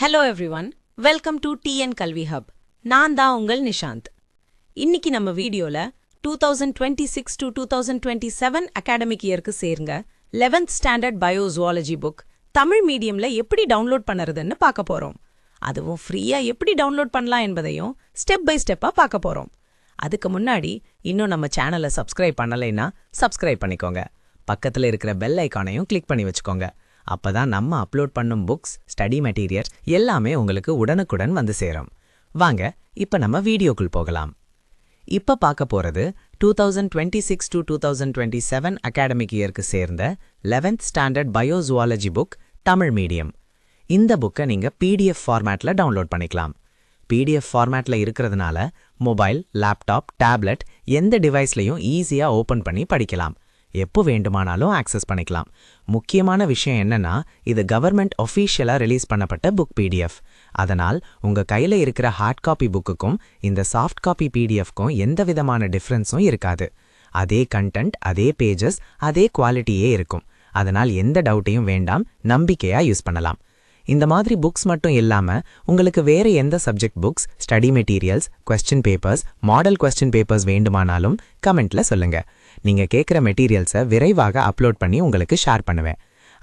Hello everyone, welcome to TN கல்வி hub. நான் தான் உங்கள் நிஷாந்த். இன்னைக்கு நம்ம வீடியோல 2026 to 2027 அகாடமிக் இயருக்கு சேருங்க 11th standard biozoology book Tamil மீடியம்ல எப்படி டவுன்லோட் பண்ணுறதுன்னு பார்க்க போறோம். அதுவும் ஃப்ரீயா எப்படி டவுன்லோட் பண்ணலாம் என்பதையும் ஸ்டெப் பை ஸ்டெப்பா பார்க்க போறோம். அதுக்கு முன்னாடி இன்னும் நம்ம சேனலை சப்ஸ்கிரைப் பண்ணலைன்னா சப்ஸ்கிரைப் பண்ணிக்கோங்க. பக்கத்தில் இருக்கிற பெல் ஐக்கானையும் கிளிக் பண்ணி வச்சுக்கோங்க. அப்பதான் நம்ம அப்லோட் பண்ணும் புக்ஸ், ஸ்டடி மெட்டீரியல்ஸ் எல்லாமே உங்களுக்கு உடனுக்குடன் வந்து சேரும். வாங்க இப்ப நம்ம வீடியோக்குள் போகலாம். இப்ப பார்க்க போறது 2026 to 2027 அகாடமிக் இயருக்கு சேர்ந்த 11th standard biozoology book Tamil medium. இந்த புக்கை நீங்க PDF ஃபார்மேட்ல டவுன்லோட் பண்ணிக்கலாம். PDF ஃபார்மேட்ல இருக்கிறதுனால மொபைல், லேப்டாப், டேப்லெட் எந்த டிவைஸ்லையும் ஈஸியா ஓபன் பண்ணி படிக்கலாம். எப்போ வேண்டுமானாலும் ஆக்சஸ் பண்ணிக்கலாம். முக்கியமான விஷயம் என்னன்னா, இது கவர்மெண்ட் ஒஃபீஷியலா ரிலீஸ் பண்ணப்பட்ட புக் PDF. அதனால் உங்க கையில இருக்கிற ஹார்ட் காப்பி புக்குக்கும் இந்த சாஃப்ட் காப்பி PDFக்கும் எந்த விதமான டிஃபரன்ஸும் இருக்காது. அதே கண்டென்ட், அதே பேஜஸ், அதே குவாலிட்டியே இருக்கும். அதனால் எந்த டவுட்டையும் வேண்டாம், நம்பிக்கையா யூஸ் பண்ணலாம். இந்த மாதிரி புக்ஸ் மட்டும் இல்லாம உங்களுக்கு வேற எந்த subject books, study materials, question papers, model question papers வேண்டுமானாலும் கமெண்ட்ல சொல்லுங்க. நீங்க கேட்குற மெட்டீரியல்ஸை விரைவாக அப்லோட் பண்ணி உங்களுக்கு ஷேர் பண்ணுவேன்.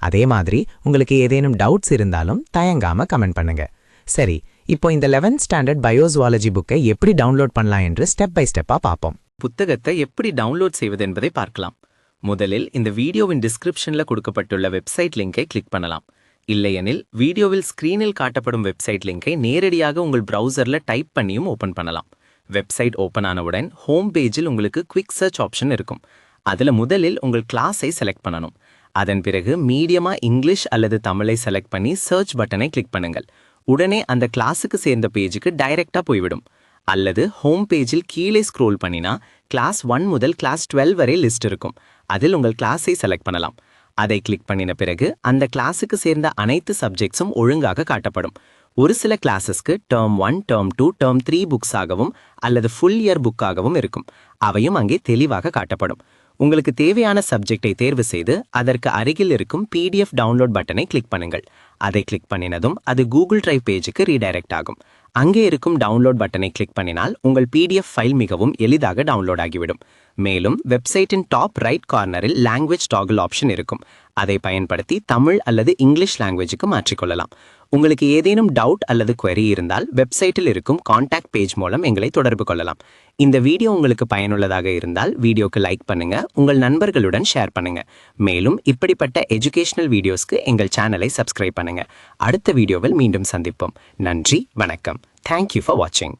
அதே மாதிரி உங்களுக்கு ஏதேனும் டவுட்ஸ் இருந்தாலும் தயங்காம கமெண்ட் பண்ணுங்க. சரி, இப்போ இந்த 11th ஸ்டாண்டர்ட் பயோசுவாலஜி புக்கை எப்படி டவுன்லோட் பண்ணலாம் என்று ஸ்டெப் பை ஸ்டெப்பா பார்ப்போம். புத்தகத்தை எப்படி டவுன்லோட் செய்வது என்பதை பார்க்கலாம். முதலில் இந்த வீடியோவின் டிஸ்கிரிப்ஷன்ல கொடுக்கப்பட்டுள்ள வெப்சைட் லிங்கை கிளிக் பண்ணலாம். இல்லையெனில் வீடியோவில் ஸ்கிரீனில் காட்டப்படும் வெப்சைட் லிங்கை நேரடியாக உங்கள் ப்ரௌசர்ல டைப் பண்ணியும் ஓபன் பண்ணலாம். வெப்சைட் ஓப்பன் ஆனவுடன் ஹோம் பேஜில் உங்களுக்கு குவிக் சர்ச் ஆப்ஷன் இருக்கும். அதில் முதலில் உங்கள் கிளாஸை செலக்ட் பண்ணணும். அதன் பிறகு மீடியமா இங்கிலீஷ் அல்லது தமிழை செலக்ட் பண்ணி சர்ச் பட்டனை கிளிக் பண்ணுங்கள். உடனே அந்த கிளாஸுக்கு சேர்ந்த பேஜுக்கு டைரக்டா போய்விடும். அல்லது ஹோம் பேஜில் கீழே ஸ்க்ரோல் பண்ணினா கிளாஸ் 1 முதல் கிளாஸ் 12 வரை லிஸ்ட் இருக்கும். அதில் உங்கள் கிளாஸை செலக்ட் பண்ணலாம். அதை கிளிக் பண்ணின பிறகு அந்த கிளாஸுக்கு சேர்ந்த அனைத்து சப்ஜெக்ட்ஸும் ஒழுங்காக காட்டப்படும். ஒரு சில கிளாஸஸ்க்கு டேர்ம் 1, டேர்ம் 2, டேர்ம் 3 புக்ஸாகவும் அல்லது ஃபுல் இயர் புக்காகவும் இருக்கும். அவையும் அங்கே தெளிவாக காட்டப்படும். உங்களுக்கு தேவையான சப்ஜெக்டை தேர்வு செய்து அதற்கு அருகில் இருக்கும் PDF டவுன்லோட் பட்டனை கிளிக் பண்ணுங்கள். அதை கிளிக் பண்ணினதும் அது கூகுள் டிரைவ் பேஜுக்கு ரீடைரக்ட் ஆகும். அங்கே இருக்கும் டவுன்லோட் பட்டனை கிளிக் பண்ணினால் உங்கள் PDF ஃபைல் மிகவும் எளிதாக டவுன்லோட் ஆகிவிடும். மேலும் வெப்சைட்டின் டாப் ரைட் கார்னரில் லாங்குவேஜ் டாகிள் ஆப்ஷன் இருக்கும். அதை பயன்படுத்தி தமிழ் அல்லது இங்கிலீஷ் லாங்குவேஜுக்கு மாற்றிக்கொள்ளலாம். உங்களுக்கு ஏதேனும் டவுட் அல்லது query இருந்தால் வெப்சைட்டில் இருக்கும் கான்டாக்ட் பேஜ் மூலம் எங்களை தொடர்பு கொள்ளலாம். இந்த வீடியோ உங்களுக்கு பயனுள்ளதாக இருந்தால் வீடியோக்கு லைக் பண்ணுங்க, உங்கள் நண்பர்களுடன் ஷேர் பண்ணுங்க. மேலும் இப்படிப்பட்ட எஜுகேஷனல் வீடியோஸ்க்கு எங்கள் சேனலை சப்ஸ்கிரைப் பண்ணுங்க. அடுத்த வீடியோவில் மீண்டும் சந்திப்போம். நன்றி, வணக்கம். Thank you for watching.